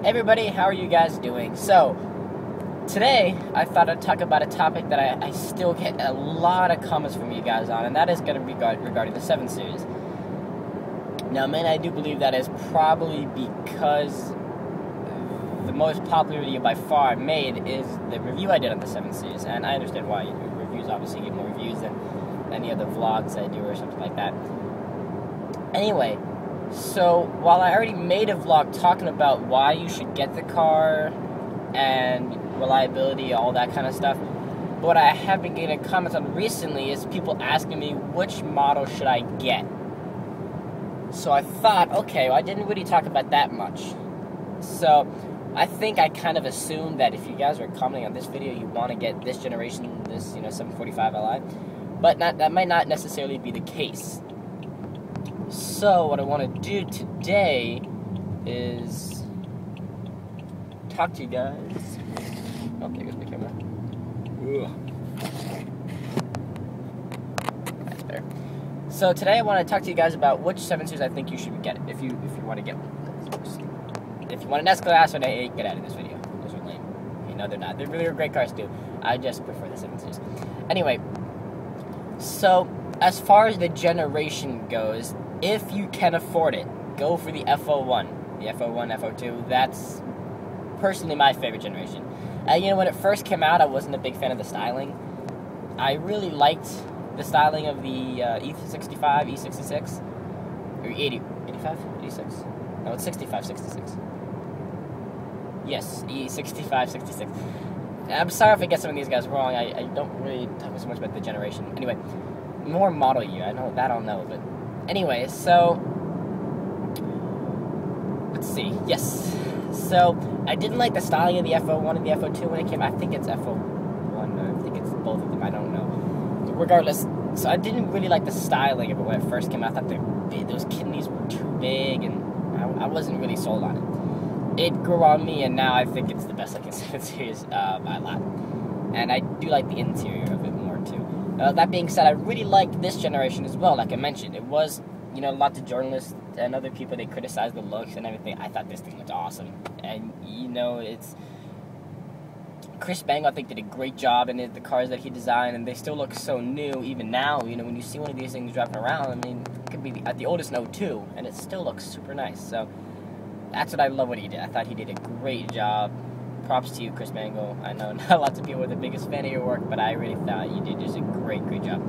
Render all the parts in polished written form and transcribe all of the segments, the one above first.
Everybody, how are you guys doing? So, today I thought I'd talk about a topic that I still get a lot of comments from you guys on, and that is going to be regarding the 7 Series. Now, man, I do believe that is probably because the most popular video by far made is the review I did on the 7 Series, and I understand why. Reviews obviously get more views than any other vlogs I do or something like that. Anyway, so while I already made a vlog talking about why you should get the car and reliability, all that kind of stuff, what I have been getting comments on recently is people asking me which model should I get. So I thought, okay, well, I didn't really talk about that much. So I think I kind of assumed that if you guys are commenting on this video, you want to get this generation, this 745 Li, but that might not necessarily be the case. So what I want to do today is talk to you guys. Oh, there goes my camera. Ugh. That's better. So today I want to talk to you guys about which 7 Series I think you should get if you want to get one. If you want an S-Class or an A8, get out of this video. Those are lame. Okay, no, they're not. They're really great cars too. I just prefer the 7 Series. Anyway, so as far as the generation goes, if you can afford it, go for the F01. The F01, F02, that's personally my favorite generation. When it first came out, I wasn't a big fan of the styling. I really liked the styling of the E65, E66, or 80, 85, 86? No, it's 65, 66. Yes, E65, 66. I'm sorry if I get some of these guys wrong. I don't really talk so much about the generation. Anyway, more model year. I know that I'll know, but anyway, so let's see. Yes. So I didn't like the styling of the F01 and the F02 when it came. I think it's F01. I think it's both of them. I don't know. Regardless, so I didn't really like the styling of it when it first came out. I thought those kidneys were too big, and I wasn't really sold on it. It grew on me, and now I think it's the best looking 7 Series by a lot. And I do like the interior of it more too. That being said, I really liked this generation as well. Like I mentioned, it was, lots of journalists and other people, they criticized the looks and everything. I thought this thing was awesome. And, it's Chris Bangle, I think, did a great job in the cars that he designed, and they still look so new even now. When you see one of these things driving around, it could be at the oldest an 02, and it still looks super nice. So that's what I love what he did. I thought he did a great job. Props to you, Chris Bangle. I know not lots of people are the biggest fan of your work, but I really thought you did just a great job.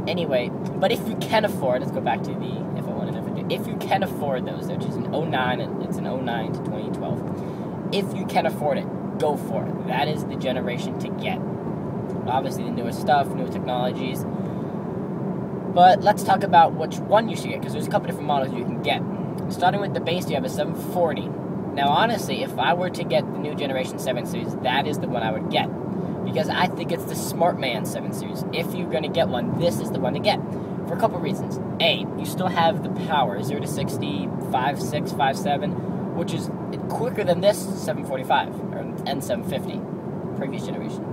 Anyway, but if you can afford, let's go back to the F01 and F02. If you can afford those, which is an 09, and it's an 09 to 2012. If you can afford it, go for it. That is the generation to get. Obviously, the newest stuff, new technologies. But let's talk about which one you should get, because there's a couple different models you can get. Starting with the base, you have a 740. Now, honestly, if I were to get the new generation 7 Series, that is the one I would get. Because I think it's the smart man 7 Series. If you're going to get one, this is the one to get. For a couple reasons. A, you still have the power, 0 to 60, 5.6, 5.7, which is quicker than this 745, and 750, previous generation.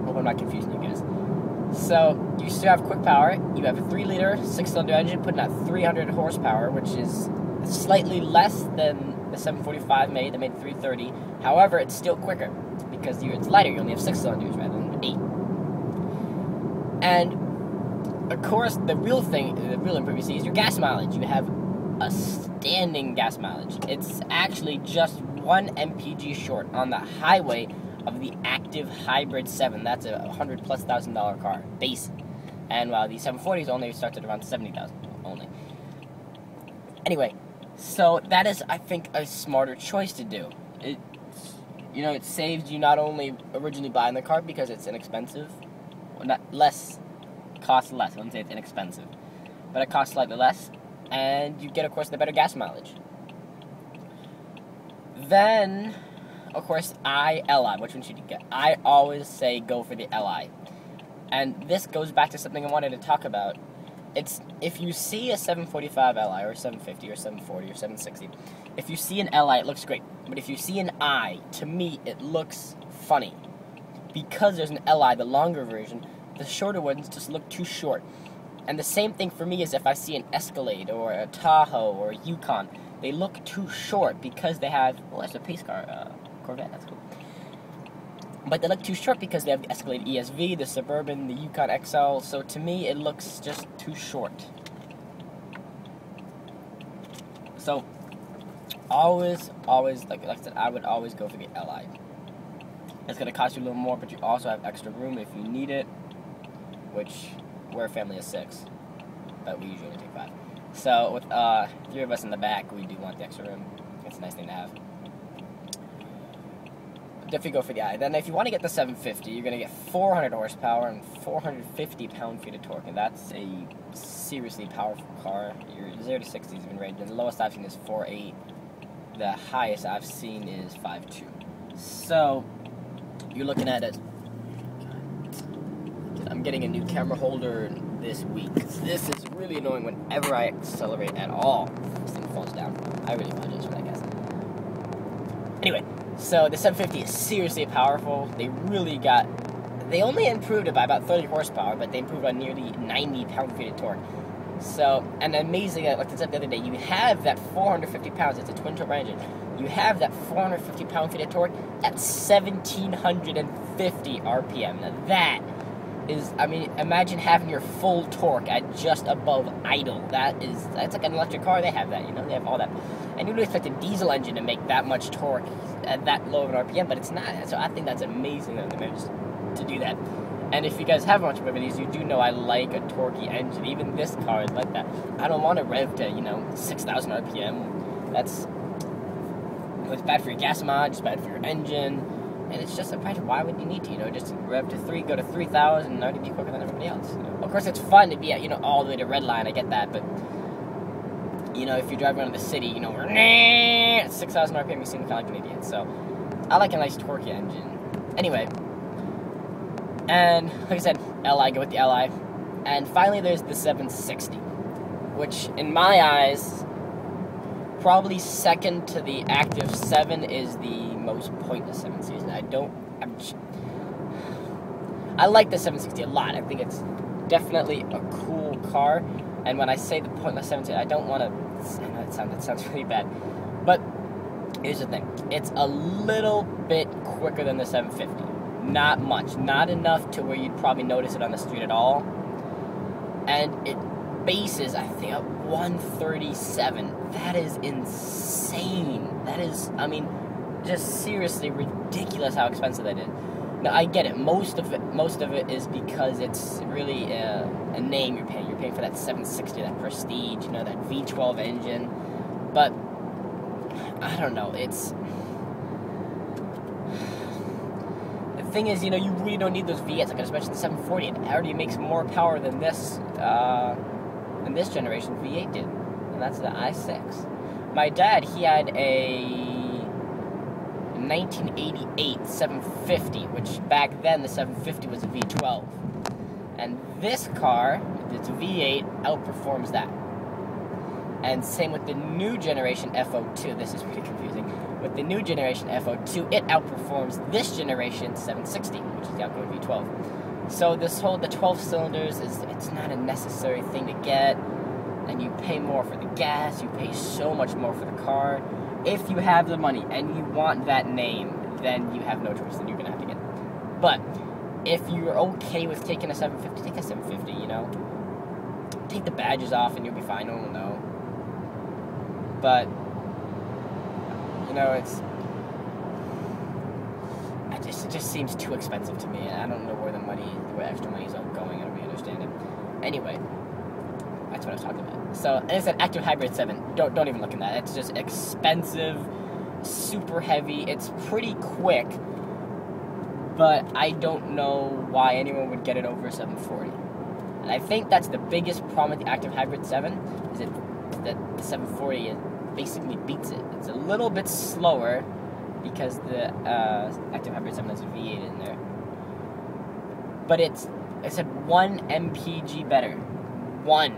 Hope I'm not confusing you guys. So, you still have quick power. You have a 3-liter, 6-cylinder engine putting out 300 horsepower, which is slightly less than the 745 made. They made 330. However, it's still quicker because it's lighter. You only have 6 cylinders rather than 8. And of course, the real improvement you see is your gas mileage. You have a standing gas mileage. It's actually just 1 mpg short on the highway of the active hybrid 7. That's a $100,000+ car base. And while the 740s only starts at around 70,000 only. Anyway, so that is, I think, a smarter choice to do. It saves you not only originally buying the car because it's inexpensive, costs less. I wouldn't say it's inexpensive, but it costs slightly less, and you get, of course, the better gas mileage. Then, of course, LI. Which one should you get? I always say go for the LI. And this goes back to something I wanted to talk about. It's, if you see a 745 Li, or 750, or 740, or 760, if you see an Li, it looks great. But if you see an I, to me, it looks funny. Because there's an Li, the longer version, the shorter ones just look too short. And the same thing for me is if I see an Escalade, or a Tahoe, or a Yukon. they look too short because they have, well, that's a pace car, Corvette, that's cool. But they look too short because they have the Escalade ESV, the Suburban, the Yukon XL, so to me it looks just too short. So, always, like I said, I would always go for the Li. It's going to cost you a little more, but you also have extra room if you need it, which we're a family of 6, but we usually only take 5. So, with 3 of us in the back, we do want the extra room. It's a nice thing to have. Definitely go for the I. Then if you want to get the 750, you're going to get 400 horsepower and 450 pound-feet of torque, and that's a seriously powerful car. Your 0 to 60 has been rated, and the lowest I've seen is 4.8. The highest I've seen is 5.2. So, you're looking at it. I'm getting a new camera holder this week. This is really annoying whenever I accelerate at all. This thing falls down. I really apologize for that, guys. Anyway, so the 750 is seriously powerful. They only improved it by about 30 horsepower, but they improved on nearly 90 pound-feet of torque. So, and amazing, like I said the other day, you have that 450 pounds, it's a twin-turbo engine. You have that 450 pound-feet of torque at 1,750 RPM. Now that is, I mean, imagine having your full torque at just above idle. That's like an electric car, they have that, you know, they have all that. And you would expect a diesel engine to make that much torque at that low of an RPM, but it's not. So I think that's amazing that they managed to do that. And if you guys have a bunch of these, you do know I like a torquey engine. Even this car is like that. I don't want to rev to, 6,000 RPM. It's bad for your gas mileage, it's bad for your engine, and it's just why would you need to, just rev to 3, go to 3,000, and already be quicker than everybody else. Of course, it's fun to be at, all the way to red line, I get that, but, if you're driving around the city, we're at 6,000 RPM, you seem kind of like an idiot, so I like a nice torquey engine. Anyway. And, like I said, Li, go with the Li. And finally, there's the 760, which, in my eyes, probably second to the Active 7 is the most pointless 760. I like the 760 a lot. I think it's definitely a cool car. And when I say the pointless 760, I don't want to, I know that sounds really bad. But, here's the thing. It's a little bit quicker than the 750. Not much. Not enough to where you'd probably notice it on the street at all. And it bases, I think, at 137. That is insane. That is, just seriously ridiculous how expensive that is. Now, I get it. Most of it is because it's really a name you're paying. You're paying for that 760, that prestige, that V12 engine. But, I don't know. The thing is, you really don't need those V8s. Like I just mentioned, the 740, it already makes more power than this generation V8 did, and that's the i6. My dad, he had a 1988 750, which back then the 750 was a V12, and this car, its V8, outperforms that. And same with the new generation FO2. This is pretty confusing. With the new generation FO2, it outperforms this generation 760, which is the outgoing V12. So the 12 cylinders it's not a necessary thing to get, and you pay more for the gas, you pay so much more for the car. If you have the money and you want that name, then you have no choice, then you're gonna have to get it. But if you're okay with taking a 750, take a 750, Take the badges off and you'll be fine, no one will know. But it just seems too expensive to me, and I don't know where where extra money is going. I don't really understand it. Anyway, that's what I was talking about. So, and it's an Active Hybrid 7. Don't even look at that. It's just expensive, super heavy. It's pretty quick, but I don't know why anyone would get it over 740. And I think that's the biggest problem with the Active Hybrid 7 is that the 740 basically beats it. It's a little bit slower because the Active Hybrid 7 has a V8 in there. But it's 1 mpg better. 1.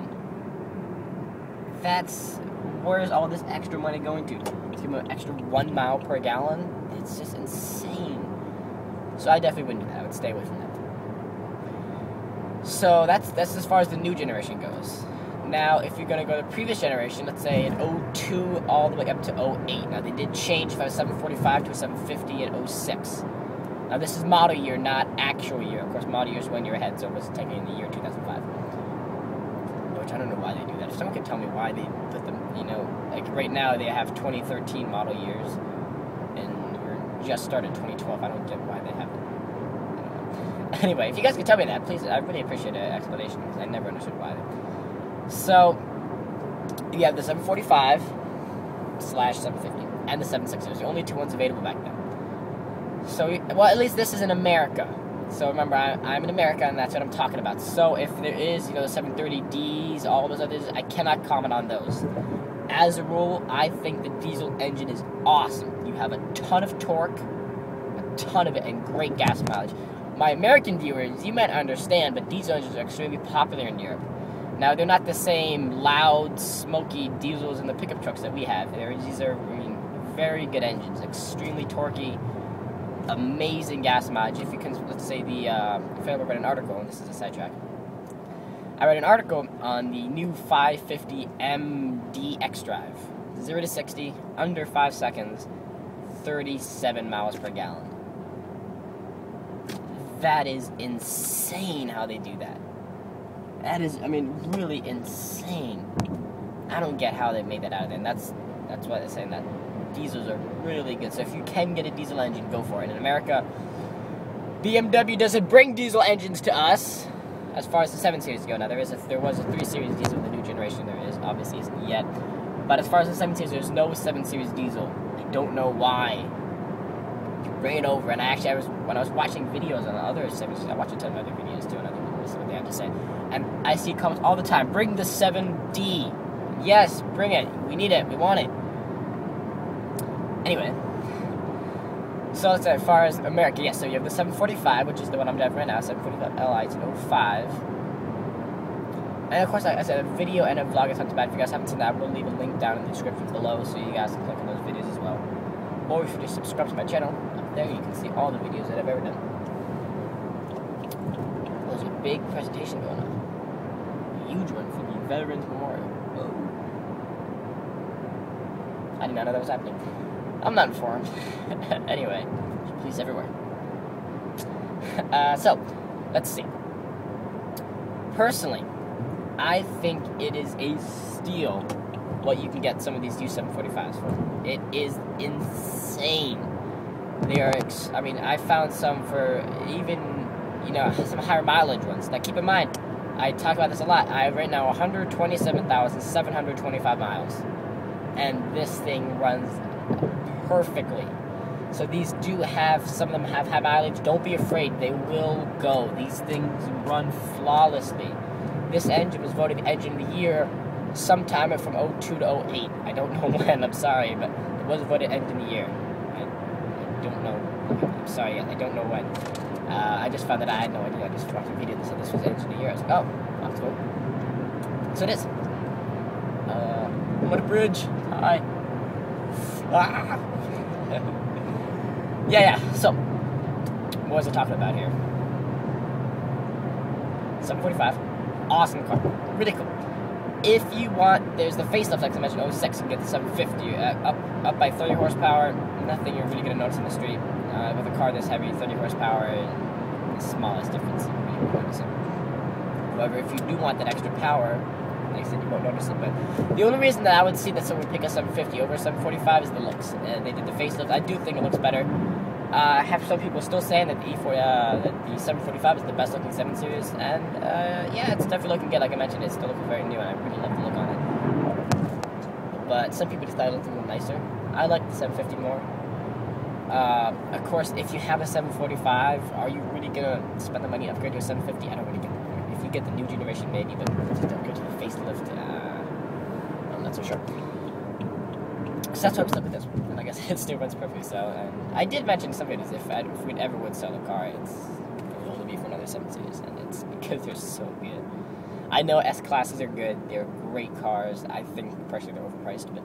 Where's all this extra money going to? It's going to an extra 1 mile per gallon? It's just insane. So I definitely wouldn't do that. I would stay away from that. So that's as far as the new generation goes. Now, if you're going to go to the previous generation, let's say in 02 all the way up to 08. Now, they did change from a 745 to a 750 in 06. Now, this is model year, not actual year. Of course, model year is 1 year ahead, so it was technically in the year 2005. Which I don't know why they do that. If someone could tell me why they put them, you know, like right now they have 2013 model years, and we're just started 2012. I don't get why they have it. Anyway, if you guys could tell me that, please, I really appreciate an explanation, because I never understood why. So, you have the 745/750 and the 760. The only two ones available back then. So, well, at least this is in America. So remember, I'm in America, and that's what I'm talking about. So if there is, you know, the 730Ds, all those others, I cannot comment on those. As a rule, I think the diesel engine is awesome. You have a ton of torque, a ton of it, and great gas mileage. My American viewers, you might understand, but diesel engines are extremely popular in Europe. Now, they're not the same loud, smoky diesels in the pickup trucks that we have. These are, I mean, very good engines, extremely torquey, amazing gas mileage. If you can, let's say if I ever read an article, and this is a sidetrack, I read an article on the new 550 MD X-Drive. 0 to 60, under 5 seconds, 37 miles per gallon. That is insane how they do that. That is, I mean, really insane. I don't get how they made that out of there. And that's why they're saying that diesels are really good. So if you can get a diesel engine, go for it. In America, BMW doesn't bring diesel engines to us as far as the 7 Series go. Now, there was a 3 Series diesel in the new generation. There is, obviously isn't yet. But as far as the 7 Series, there's no 7 Series diesel. I don't know why. Bring it over. And when I was watching videos on the other 7 Series, I watch a ton of other videos too, and other videos, what they have to say. And I see comments all the time, bring the 7D. Yes, bring it. We need it. We want it. Anyway, so let's say as far as America, yes, so you have the 745, which is the one I'm driving right now, 745 Li 05. And of course, like I said, a video and a vlog is not too bad. If you guys haven't seen that, I will leave a link down in the description below, so you guys can click on those videos as well. Or if you just subscribe to my channel, up there you can see all the videos that I've ever done. There's a big presentation going on. A huge one for the Veterans Memorial. Whoa. I did not know that was happening. I'm not informed. Anyway, police everywhere. So, let's see. Personally, I think it is a steal what you can get some of these new 745s for. It is insane. They are, I mean, I found some for even, you know, some higher mileage ones. Now, keep in mind, I talk about this a lot. I have right now 127,725 miles. And this thing runs perfectly. So these do have, some of them have high mileage. Don't be afraid, they will go. These things run flawlessly. This engine was voted engine of the year sometime from 02 to 08. I don't know when, I'm sorry, but it was voted engine of the year. I don't know. I'm sorry, I don't know when. I just found that I had no idea. I just watched a video that said this was engine of the year. I was like, oh, that's cool. So it is. I'm on a bridge. Hi. Ah. Yeah, so, what was I talking about here? 745, awesome car, really cool. If you want, there's the facelift, like I mentioned, 06, you can get the 750, up by 30 horsepower, nothing you're really going to notice in the street. With a car this heavy, 30 horsepower, the smallest difference you won't notice it. However, if you do want that extra power, like I said, you won't notice it, but the only reason that I would see that someone would pick a 750 over a 745 is the looks. They did the facelift. I do think it looks better. I have some people still saying that the 745 is the best looking 7 Series, and yeah, it's definitely looking good. Like I mentioned, it's still looking very new, and I really love the look on it. But some people just thought it looked a little nicer. I like the 750 more. Of course, if you have a 745, are you really gonna spend the money to upgrade to a 750? I don't really get the point. If you get the new generation, maybe, but just upgrade to the facelift, I'm not so sure. So that's why I'm stuck with this one, and I guess it still runs perfectly. So, and I did mention some videos if we ever would sell a car, it would only be for another 7 Series, and it's because they're so good. I know S classes are good; they're great cars. I think personally they're overpriced, but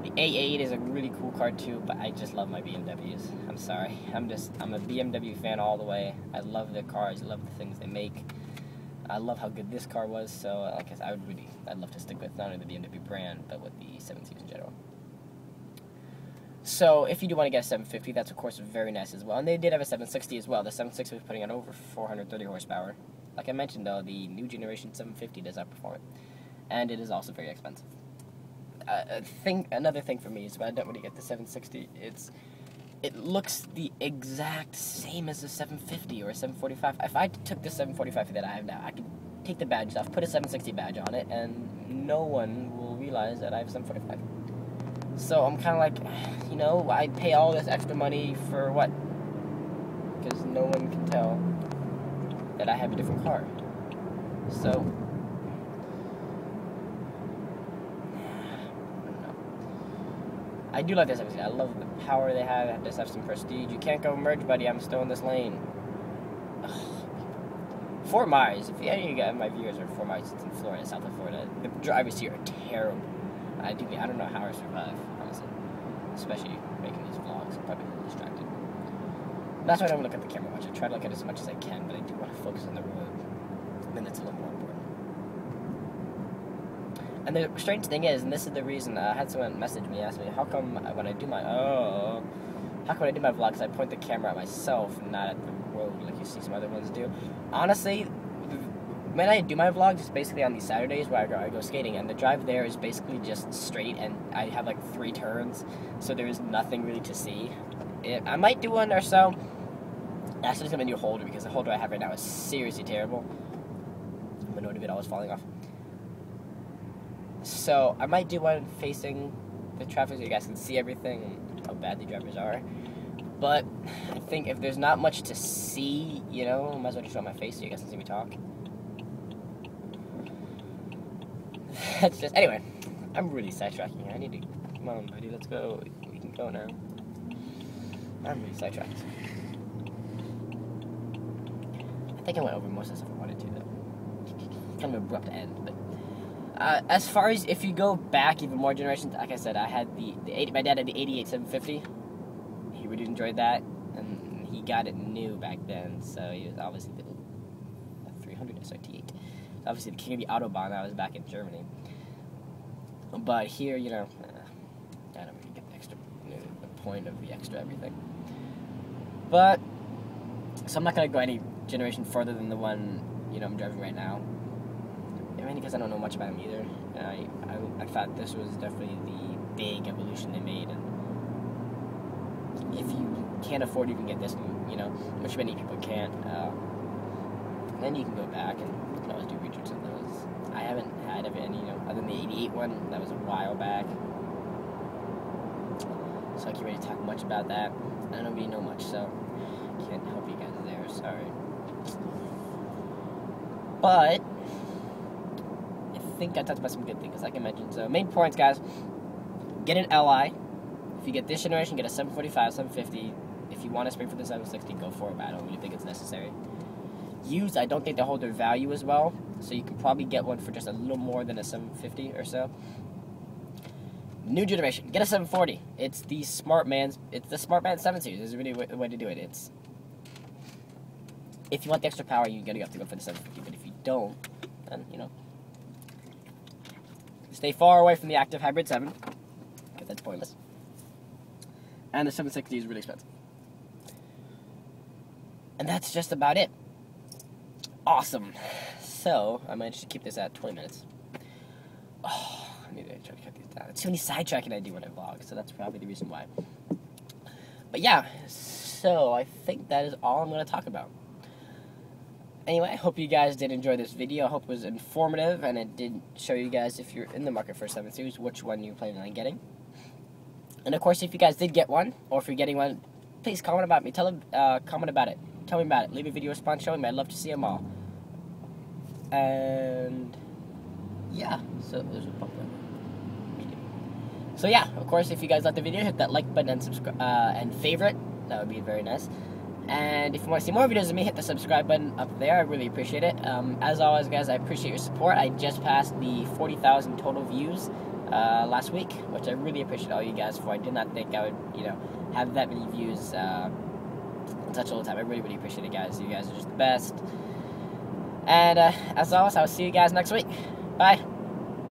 the A8 is a really cool car too. But I just love my BMWs. I'm sorry, I'm a BMW fan all the way. I love their cars, I love the things they make. I love how good this car was, so like I said, I'd love to stick with not only the BMW brand, but with the 7 Series in general. So if you do want to get a 750, that's of course very nice as well. And they did have a 760 as well. The 760 was putting out over 430 horsepower. Like I mentioned though, the new generation 750 does outperform it. And it is also very expensive. Another thing for me is when I don't really get the 760, it looks the exact same as a 750 or a 745. If I took the 745 that I have now, I could take the badge off, put a 760 badge on it, and no one will realize that I have a 745. So I'm kind of like, you know, I pay all this extra money for what? Because no one can tell that I have a different car. So, I do like this episode. I love the power they have. It does have some prestige. You can't go merge, buddy. I'm still in this lane. Fort Myers. If any of you guys, my viewers are Fort Myers, it's in Florida, South of Florida. The drivers here are terrible. I don't know how I survive, honestly. Especially making these vlogs. I'm probably a little distracted. That's why I don't look at the camera much. I try to look at it as much as I can, but I do want to focus on the road. Then that's a little more important. And the strange thing is, and this is the reason, I had someone message me, ask me, how come when I do my vlogs, I point the camera at myself and not at the road like you see some other ones do? Honestly, when I do my vlogs, it's basically on these Saturdays where I go skating, and the drive there is basically just straight, and I have like 3 turns, so there's nothing really to see. I might do one or so. Actually, it's gonna be a new holder because the holder I have right now is seriously terrible. My note of it always falling off. So I might do one facing the traffic so you guys can see everything and how bad the drivers are. But I think if there's not much to see, you know, I might as well just show my face so you guys can see me talk. That's just, anyway, I'm really sidetracking here. I need to, come on buddy, let's go. We can go now. I'm really sidetracked. I think I went over most of the stuff I wanted to, though. Kind of abrupt end, but as far as if you go back even more generations, like I said, I had my dad had the 88 750. He really enjoyed that, and he got it new back then, so he was obviously the 300 SRT8. Obviously the king of the Autobahn. I was back in Germany, but here, you know, I don't really get the extra, you know, the point of the extra everything. But so I'm not gonna go any generation further than the one, you know, I'm driving right now. I mean, because I don't know much about them either. I thought this was definitely the big evolution they made, and if you can't afford to even get this, you know, which many people can't, then you can go back and you can always do retweets of those. I haven't had any, you know, other than the 88 one. That was a while back, so I can't really talk much about that. I don't really know much, so I can't help you guys there. Sorry, but I think I talked about some good things, like I mentioned. So main points, guys: get an LI. If you get this generation, get a 745, 750. If you want to spring for the 760, go for it, but I don't really think it's necessary. Used, I don't think they hold their value as well, so you can probably get one for just a little more than a 750 or so. New generation, get a 740. It's the Smart Man 7 Series. This is really the way to do it. It's, if you want the extra power, you're gonna have to go for the 750. But if you don't, then, you know, stay far away from the active hybrid 7, because that's pointless. And the 760 is really expensive. And that's just about it. Awesome. So, I managed to keep this at 20 minutes. Oh, I need to try to cut these down. It's too many sidetracking I do when I vlog, so that's probably the reason why. But yeah, so I think that is all I'm going to talk about. Anyway, I hope you guys did enjoy this video. I hope it was informative, and it did show you guys, if you're in the market for a 7 Series, which one you're planning on getting. And of course, if you guys did get one, or if you're getting one, please comment about me. Comment about it. Tell me about it. Leave a video response showing me. I'd love to see them all. And yeah, so there's a bumper. So yeah, of course, if you guys liked the video, hit that like button and subscribe and favorite. That would be very nice. And if you want to see more videos of me, hit the subscribe button up there. I really appreciate it. As always, guys, I appreciate your support. I just passed the 40,000 total views last week, which I really appreciate all you guys for. I did not think I would, you know, have that many views in such a little time. I really, really appreciate it, guys. You guys are just the best. And as always, I will see you guys next week. Bye.